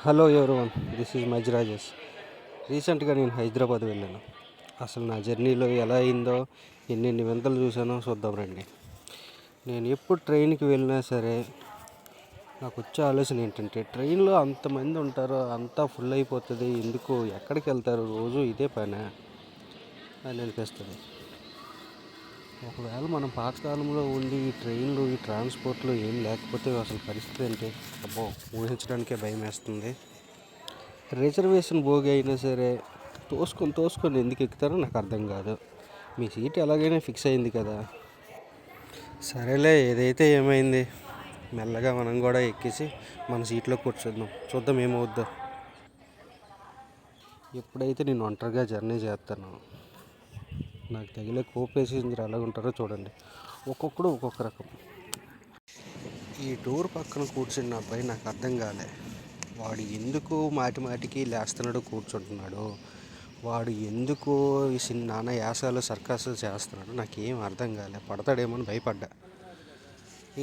Hello everyone, this is మజ్ రాజేష్. రీసెంట్గా నేను హైదరాబాద్ వెళ్ళాను. అసలు నా జర్నీలో ఎలా అయిందో, ఎన్నెన్ని వింతలు చూసానో చూద్దాం రండి. నేను ఎప్పుడు ట్రైన్కి వెళ్ళినా సరే నాకు వచ్చే ఆలోచన ఏంటంటే, ట్రైన్లో అంతమంది ఉంటారు, అంతా ఫుల్ అయిపోతుంది, ఎందుకు ఎక్కడికి వెళ్తారు, రోజు ఇదే పనే అని అనిపిస్తుంది. ఒకవేళ మనం పాతకాలంలో ఉండి ఈ ట్రైన్లు, ఈ ట్రాన్స్పోర్ట్లు ఏం లేకపోతే అసలు పరిస్థితి ఏంటి? అబ్బో, ఊహించడానికే భయం వేస్తుంది. రిజర్వేషన్ భోగి అయినా సరే తోసుకొని ఎందుకు ఎక్కుతారో నాకు అర్థం కాదు. మీ సీట్ ఎలాగైనా ఫిక్స్ అయింది కదా, సరేలే ఏదైతే ఏమైంది, మెల్లగా మనం కూడా ఎక్కేసి మన సీట్లో చూద్దాం ఏమవుద్దో. ఎప్పుడైతే నేను ఒంటరిగా జర్నీ చేస్తానో నాకు తగిలే కోపేసింజర్ ఎలా ఉంటారో చూడండి. ఒక్కొక్కడు ఒక్కొక్క రకం. ఈ డోర్ పక్కన కూర్చున్న అబ్బాయి నాకు అర్థం కాలే. వాడు ఎందుకు మాటికి లేస్తున్నాడు, కూర్చుంటున్నాడు, వాడు ఎందుకు నానా యాసాలు సర్కాసులు చేస్తున్నాడు, నాకేం అర్థం కాలే. పడతాడేమో అని భయపడ్డా.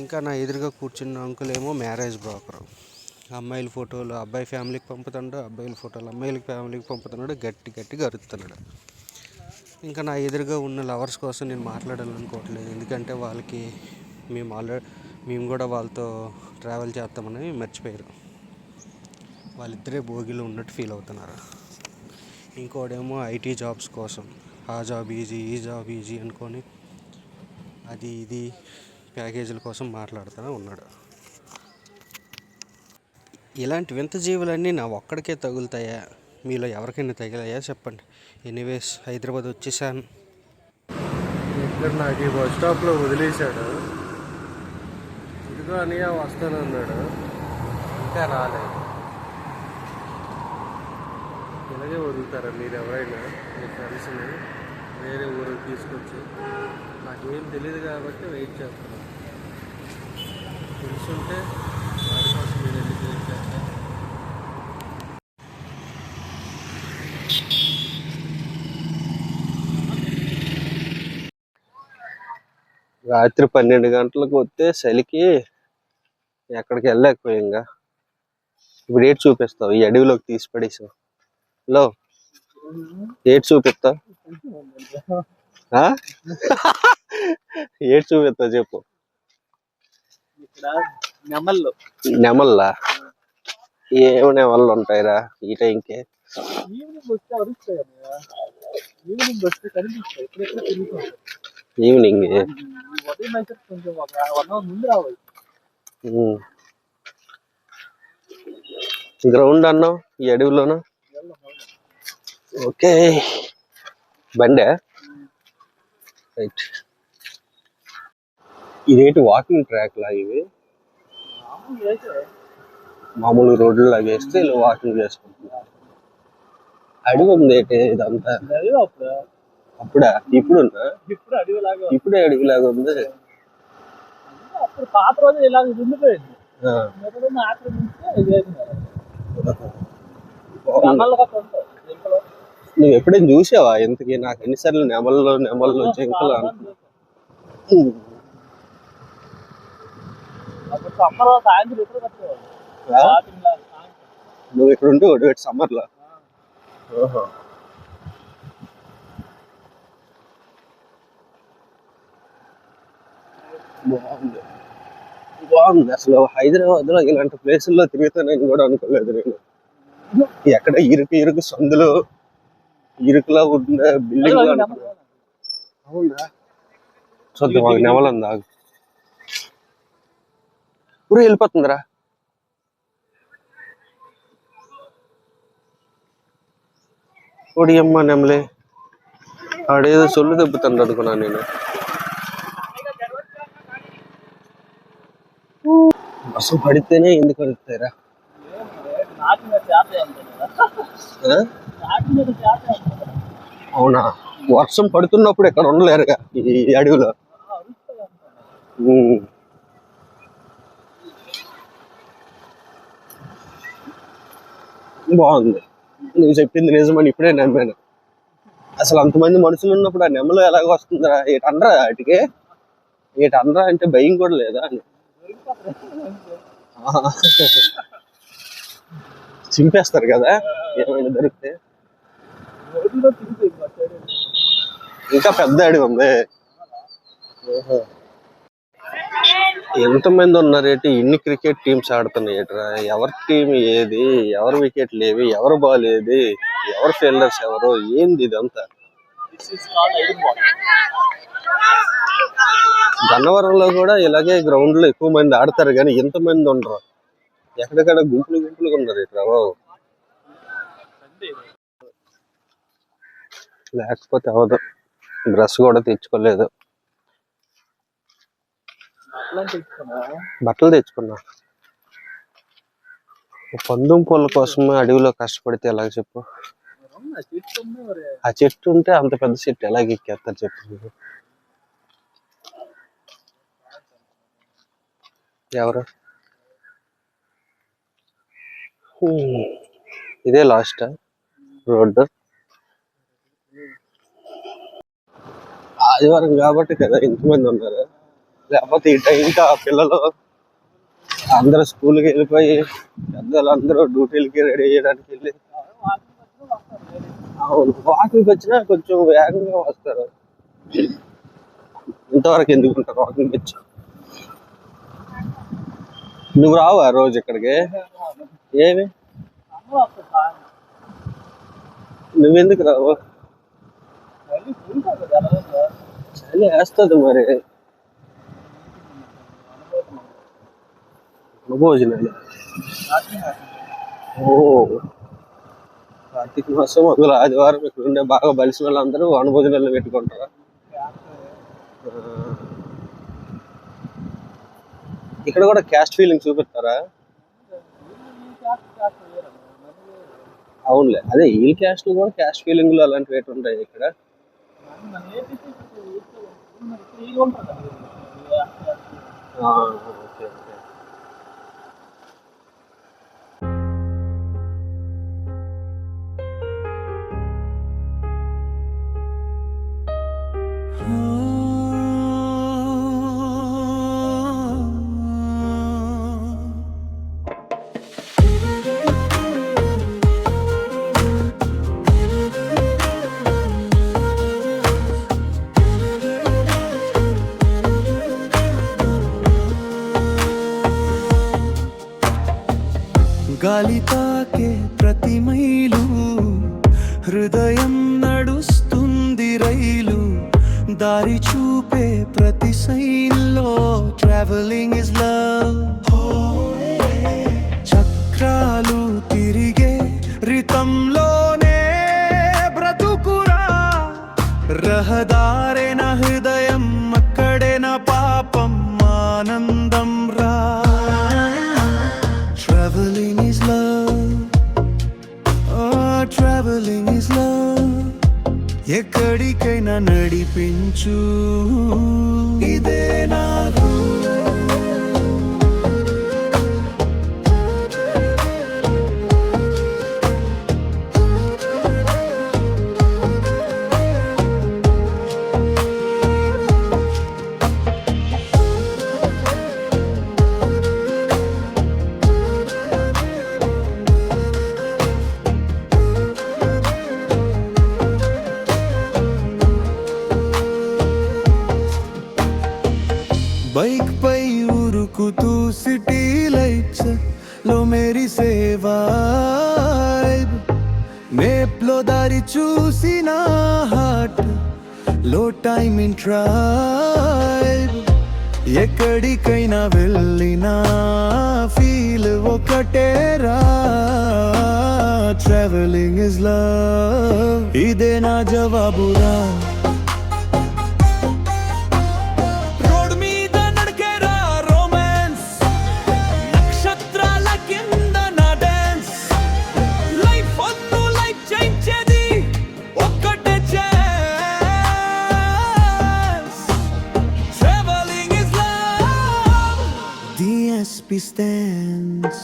ఇంకా నా ఎదురుగా కూర్చున్న అంకుల్ ఏమో మ్యారేజ్ బ్రోకరు. అమ్మాయిల ఫోటోలు అబ్బాయి ఫ్యామిలీకి పంపుతున్నాడు, అబ్బాయిల ఫోటోలు అమ్మాయిల ఫ్యామిలీకి పంపుతున్నాడు, గట్టిగా అరుస్తున్నాడు. ఇంకా నా ఎదురుగా ఉన్న లవర్స్ కోసం నేను మాట్లాడాలనుకోవట్లేదు, ఎందుకంటే వాళ్ళకి మేము కూడా వాళ్ళతో ట్రావెల్ చేస్తామని మర్చిపోయారు. వాళ్ళిద్దరే భోగిలో ఉన్నట్టు ఫీల్ అవుతున్నారు. ఇంకోడేమో ఐటీ జాబ్స్ కోసం ఆ జాబ్ ఈజీ, ఈ జాబ్ ఈజీ అనుకొని అది ఇది ప్యాకేజీల కోసం మాట్లాడుతూనే ఉన్నాడు. ఇలాంటి వింత జీవులన్నీ నా ఒక్కడికే తగులుతాయా, మీలో ఎవరికైనా తగిలాయా చెప్పండి. ఎనీవేస్, హైదరాబాద్ వచ్చేసాను. ఇక్కడ నాకు ఈ బస్ స్టాప్లో వదిలేశాడు. ఇదిగో అని వస్తానన్నాడు, ఇంకా రాలేదు. ఇలాగే వదులుతారా మీరు ఎవరైనా మీ ఫ్రెండ్స్ని వేరే ఊరికి తీసుకొచ్చి? నాకేం తెలియదు కాబట్టి వెయిట్ చేస్తాను. తెలుసుంటే వాడి కోసం మీరు ఎందుకు వెయిట్ చేస్తారు? రాత్రి 12 గంటలకు వస్తే చలికి ఎక్కడికి వెళ్ళలేకపోయింగా. ఇప్పుడు ఏటి చూపిస్తావు? ఈ అడవిలోకి తీసి పడేసావు. హలో, ఏటి చూపిస్తావు? ఏటి చూపిస్తావు చెప్పు. నెమల్లా? ఏమి నెమళ్ళు ఉంటాయిరా ఈ టైంకి? ఈవినింగ్ గ్రౌండ్ అన్నావు ఈ అడవిలోనా? ఓకే, బండే రైట్. ఇదేంటి వాకింగ్ ట్రాక్ లా? ఇవి మామూలు రోడ్లు లాగా వేస్తే ఇలా వాకింగ్ చేసుకుంటున్నారు. అడవి ఉంది ఏంటి ఇదంతా? అప్పుడా? ఇప్పుడున్నా? ఇప్పుడే అడవిలాగా ఉంది. నువ్వు ఎప్పుడైనా చూసావా ఇంతకీ? నాకు ఎన్నిసార్లు నెమళ్ళు జింకలు అంటున్నా. నువ్వు ఇక్కడ ఉంటే ఒకటి సమ్మర్ లో. బాగుంది అసలు. హైదరాబాద్ లో ఇలాంటి ప్లేసుల్లో తిరుగుతానని కూడా అనుకోలేదు నేను. ఎక్కడ ఇరుకు సందులో ఇరుకులా ఉన్న బిల్డింగ్. అవునా? చూద్దాం, మాకు నెమలందా? ఊరు వెళ్ళిపోతుందిరా. ఒడియమ్మ నెమలే. ఆడేదో సొల్లు దెబ్బతుంది అనుకున్నాను నేను. బస్సు పడితేనే ఎందుకు పడుతాయిరా? అవునా? వర్షం పడుతున్నప్పుడు ఎక్కడ ఉండలేరుగా ఈ అడవిలో. బాగుంది, నువ్వు చెప్పింది నిజమని ఇప్పుడే నమ్మాను. అసలు అంతమంది మనుషులు ఉన్నప్పుడు ఆ నెమలు ఎలాగ వస్తుందా? ఏటనరా వాటికి? ఏటనరా అంటే భయం కూడా లేదా అని. చింపేస్తారు కదా ఏమైనా దొరికితే. ఇంకా పెద్ద అడవి ఉంది. ఎంతమంది ఉన్నారేంటి, ఇన్ని క్రికెట్ టీమ్స్ ఆడుతున్నాయి. ఎవరి టీం ఏది, ఎవరు వికెట్లు ఏవి, ఎవరు బాల్ ఏది, ఎవరు ఫీల్డర్స్ ఎవరు, ఏంది ఇదంతా. గన్నవరంలో కూడా ఇలాగే గ్రౌండ్ లో ఎక్కువ మంది ఆడతారు కానీ ఇంతమంది ఉండరు. ఎక్కడెక్కడ గుంపులు గుంపులుగా ఉన్నారు ఇక్కడ బాబు. లేకపోతే అవదు. బ్రష్ కూడా తెచ్చుకోలేదు. బట్టలు తెచ్చుకున్నా. పందుం పూల కోసం అడవిలో కష్టపడితే ఎలాగ చెప్పు. ఆ చెట్టు ఉంటే అంత పెద్ద చెట్టు ఎలాగ ఎక్కేస్తారు చెప్పు. ఎవరు ఇదే లాస్ట్ రోడ్డు. ఆదివారం కాబట్టి కదా ఇంతమంది ఉన్నారు. లేకపోతే ఈ టైంకి ఆ పిల్లలు అందరూ స్కూల్కి వెళ్ళిపోయి పెద్దలు అందరూ డ్యూటీలకి రెడీ చేయడానికి వెళ్ళి, అవును వాకింగ్కి వచ్చినా కొంచెం వేగంగా వస్తారు. ఇంతవరకు ఎందుకు ఉంటారు వాకింగ్ వచ్చి. నువ్వు రావా రోజు ఇక్కడికి? ఏమి నువ్వెందుకు రావు? చలి వేస్తుంది మరి. భోజనాలు ఓ కార్తీక మాసం మొదలు ఆదివారం ఇక్కడ ఉండే బాగా బలిసిన వాళ్ళందరూ వనభోజనాలు పెట్టుకుంటారు. ఇక్కడ కూడా క్యాస్ట్ ఫీలింగ్ చూపిస్తారా? అవునులే, అదే ఈ క్యాస్ట్ లో కూడా క్యాస్ట్ ఫీలింగ్లు అలాంటివి ఎటు ఉంటాయి ఇక్కడ. Okay okay. గాలి తాకే ప్రతి మైలు హృదయం నడుస్తుంది రైలు, దారి చూపే ప్రతి సైన్లో ట్రావెలింగ్ ఇస్ లవ్. చక్రాలు తిరిగే రితంలోనే బ్రతుకురా, రహదారే నా హృదయం, అక్కడే నా పాపం ఆనందం రా. Traveling is love, oh traveling is love. ఎక్కడికైనా నడిపించు ఇదే నా బైక్ పై ఉరుకుతూ సిటీ లైట్స్ లో మేరీ సేవైబ్, మేప్ లో దారి చూసిన హార్ట్ లో టైమ్ ఇన్ ట్రైబ్. ఎక్కడికైనా వెళ్ళినా ఫీల్ ఒకటేరా, ట్రావెలింగ్ ఇస్ లవ్. ఇదే నా జవాబురా. DSP stands.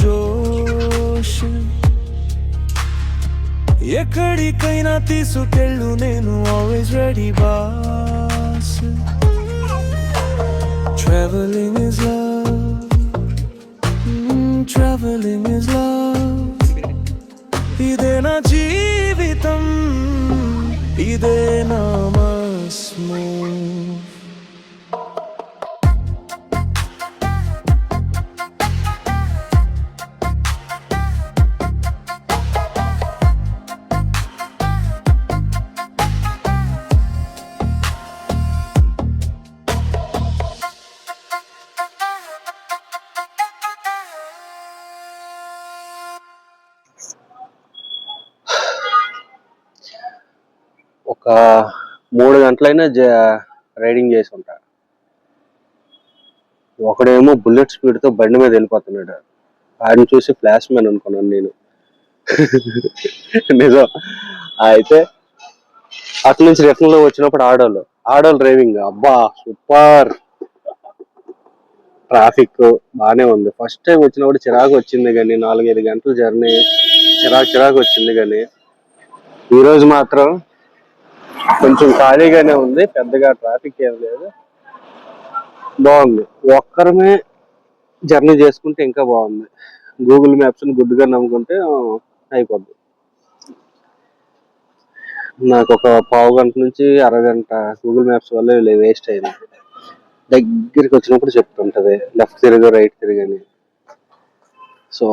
జోష్ ఎక్కడికైనా తీసుకెళ్ళు నేను always ready boss Traveling is love, traveling is love. ఇదే నా జీవితం, ఇదే నా must move. ఒక 3 గంటలైనా రైడింగ్ చేసి ఉంటా. ఒకడేమో బుల్లెట్ స్పీడ్తో బండి మీద వెళ్ళిపోతున్నాడు. ఆడిని చూసి ఫ్లాష్ మ్యాన్ అనుకున్నాను నేను. నిజం. అయితే అటు నుంచి రిటర్న్ లో వచ్చినప్పుడు ఆడోళ్ళు డ్రైవింగ్ అబ్బా సూపర్. ట్రాఫిక్ బాగానే ఉంది. ఫస్ట్ టైం వచ్చినప్పుడు చిరాకు వచ్చింది, కానీ 4-5 గంటల జర్నీ చిరాకు వచ్చింది. కానీ ఈరోజు మాత్రం కొంచెం ఖాళీగానే ఉంది, పెద్దగా ట్రాఫిక్ ఏం లేదు, బాగుంది. ఒక్కరమే జర్నీ చేసుకుంటే ఇంకా బాగుంది. గూగుల్ మ్యాప్స్ గుడ్డుగా నమ్ముకుంటే అయిపోద్ది. నాకు ఒక పావు గంట నుంచి అరగంట గూగుల్ మ్యాప్స్ వల్ల వేస్ట్ అయింది. దగ్గరికి వచ్చినప్పుడు చెప్తుంటది లెఫ్ట్ తిరుగు రైట్ తిరుగని. సో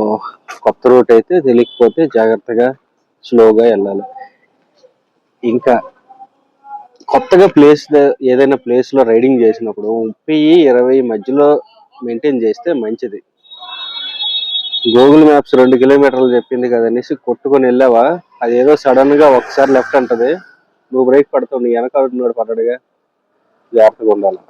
కొత్త రూట్ అయితే తెలియకపోతే జాగ్రత్తగా స్లోగా వెళ్ళాలి. ఇంకా కొత్తగా ఏదైనా ప్లేస్ లో రైడింగ్ చేసినప్పుడు 30-20 మధ్యలో మెయింటైన్ చేస్తే మంచిది. గూగుల్ మ్యాప్స్ 2 కిలోమీటర్లు చెప్పింది కదనేసి కొట్టుకొని వెళ్ళావా, అదేదో సడన్ గా ఒకసారి లెఫ్ట్ అంటది, నువ్వు బ్రేక్ పడతావు, నీ వెనకాల పడ్డాడుగా, జాగ్రత్తగా ఉండాలి.